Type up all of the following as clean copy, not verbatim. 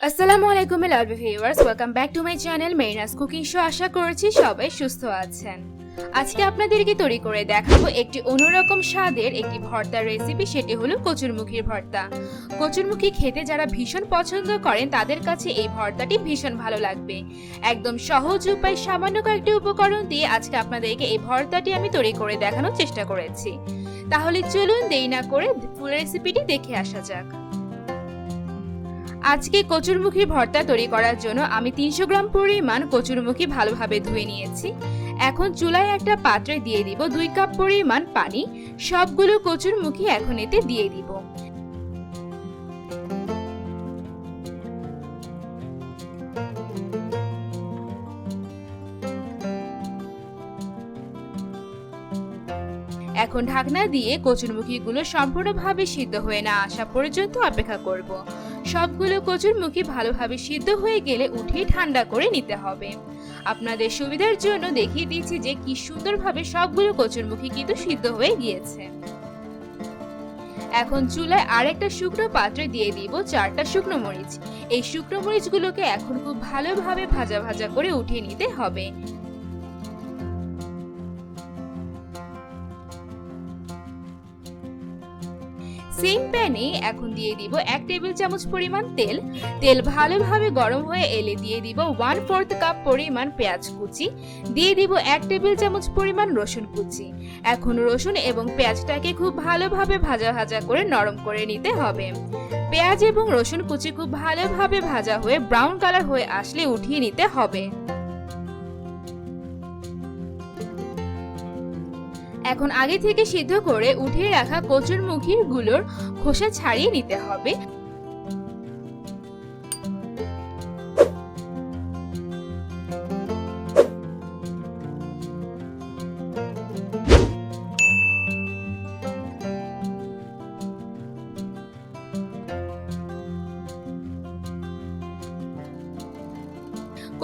আসসালামু আলাইকুম lovely viewers, welcome back to my channel Marina's cooking show. আশা করছি সবাই সুস্থ আছেন। আজকে আপনাদেরকে তৈরি করে দেখাবো একটি অন্যরকম স্বাদের একটি ভর্তার রেসিপি, সেটি হলো কচুরমুখির ভর্তা। কচুরমুখী খেতে যারা ভীষণ পছন্দ করেন তাদের কাছে এই ভর্তাটি ভীষণ ভালো লাগবে। একদম সহজ উপায়, সামান্য কয়েকটি উপকরণ দিয়ে আজকে আপনাদেরকে এই ভর্তাটি আমি তৈরি করে দেখানোর চেষ্টা করেছি। তাহলে চলুন দেরি না করে ফুল রেসিপিটি দেখে আসা যাক। আজকে কচুরমুখির ভর্তা তৈরি করার জন্য আমি 300 গ্রাম পরিমাণ কচুরমুখী ভালোভাবে ধুয়ে নিয়েছি। এখন চুলায় একটা পাত্রে দিয়ে দিব 2 কাপ পরিমাণ পানি। সবগুলো কচুরমুখী এখন এতে দিয়ে দিব। এখন ঢাকনা দিয়ে কচুরমুখীগুলো সম্পূর্ণভাবে সিদ্ধ হয়ে না আসা পর্যন্ত অপেক্ষা করব। সবগুলো কচুরমুখী ভালোভাবে সিদ্ধ হয়ে গেলে উঠিয়ে ঠান্ডা করে নিতে হবে। আপনাদের সুবিধার জন্য দেখিয়ে দিচ্ছি যে কি সুন্দরভাবে সবগুলো কচুরমুখী কিন্তু সিদ্ধ হয়ে গিয়েছে। এখন চুলায় আরেকটা শুকনো পাত্রে দিয়ে দিব 4টা শুকনো মরিচ। এই শুকনো মরিচগুলোকে এখন খুব ভালোভাবে ভাজা ভাজা করে উঠিয়ে নিতে হবে। সেম প্যানে এখন দিয়ে দিব 1 টেবিল চামচ পরিমাণ তেল। তেল ভালোভাবে গরম হয়ে এলে দিয়ে দিব 1/4 কাপ পরিমাণ পেঁয়াজ কুচি। দিয়ে দিব 1 টেবিল চামচ পরিমাণ রসুন কুচি। এখন রসুন এবং পেঁয়াজটাকে খুব ভালোভাবে ভাজা ভাজা করে নরম করে নিতে হবে। পেঁয়াজ এবং রসুন কুচি খুব ভালোভাবে ভাজা হয়ে ব্রাউন কালার হয়ে আসলে উঠিয়ে নিতে হবে। এখন আগে থেকে সিদ্ধ করে উঠিয়ে রাখা কচুরমুখির গুলোর খোসা ছাড়িয়ে নিতে হবে।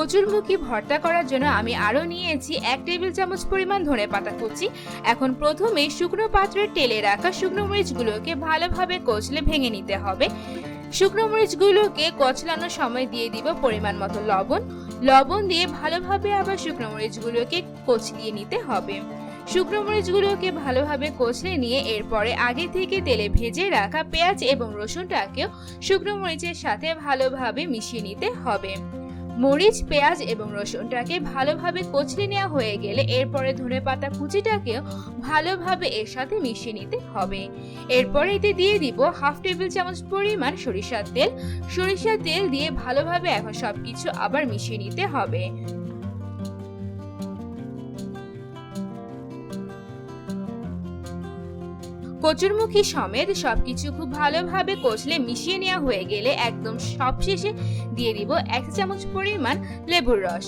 কচুরমুখী ভর্তা করার জন্য আমি আরো নিয়েছি 1 টেবিল চামচ পরিমাণ ধনেপাতা কুচি। এখন প্রথমে শুকনো পাত্রে টেলে রাখা শুকনো মরিচগুলোকে ভালোভাবে কচলে ভেঙে নিতে হবে। শুকনো মরিচগুলোকে কচলানোর সময় দিয়ে দিব পরিমাণ মতো লবণ দিয়ে ভালোভাবে আবার শুকনো মরিচগুলোকে কচলিয়ে নিতে হবে। শুকনো মরিচগুলোকে ভালোভাবে কচলে নিয়ে এরপরে আগে থেকে তেলে ভেজে রাখা পেঁয়াজ এবং রসুনটাকেও শুকনো মরিচের সাথে ভালোভাবে মিশিয়ে নিতে হবে। মরিচ, পেঁয়াজ এবং রসুনটাকে ভালোভাবে কচলে নেওয়া হয়ে গেলে এরপরে ধনেপাতা কুচিটাকেও ভালোভাবে এর সাথে মিশিয়ে নিতে হবে। এরপরে এতে দিয়ে দিব 1/2 টেবিল চামচ পরিমাণ সরিষার তেল। সরিষার তেল দিয়ে ভালোভাবে এখন সবকিছু আবার মিশিয়ে নিতে হবে। কচুরমুখী সমেত সবকিছু খুব ভালোভাবে কচলে মিশিয়ে নেওয়া হয়ে গেলে একদম সবশেষে দিয়ে দিব 1 চামচ পরিমাণ লেবুর রস।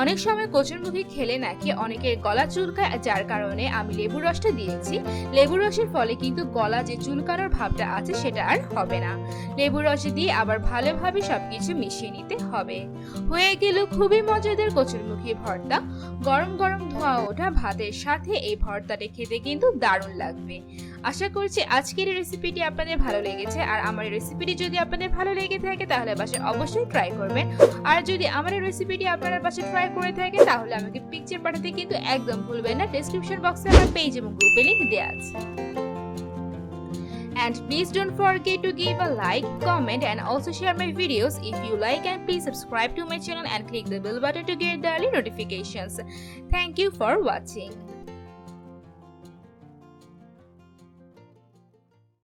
অনেক সময় কচুরমুখী খেলে নাকি অনেকের গলা চুলকায়, যার কারণে আমি লেবুর রসটা দিয়েছি। লেবুর রসের ফলে কিন্তু গলা যে চুলকানোর ভাবটা আছে সেটা আর হবে না। লেবুর রস দিয়ে আবার ভালোভাবে সবকিছু মিশিয়ে নিতে হবে। হয়ে গেল খুবই মজাদার কচুরমুখী ভর্তা। গরম গরম ধোয়া ওঠা ভাতের সাথে এই ভর্তাটা খেতে কিন্তু দারুণ লাগবে। আশা করছি আজকের এই রেসিপিটি আপনাদের ভালো লেগেছে। আর আমার এই রেসিপিটি যদি আপনাদের ভালো লেগে থাকে তাহলে বাসায় অবশ্যই ট্রাই করবেন। আর যদি আমার এই রেসিপিটি আপনারা বাসায় ট্রাই করে থাকে তাহলে আমাকে পিকচার পাঠাতে কিন্তু একদম ভুলবেন না। ডেসক্রিপশন বক্সে আমার পেজ এবং গ্রুপে লিংক দেওয়া আছে। And please don't forget to give a like, comment and also share my videos if you like, and please subscribe to my channel and click the bell button to get the early notifications. Thank you for watching.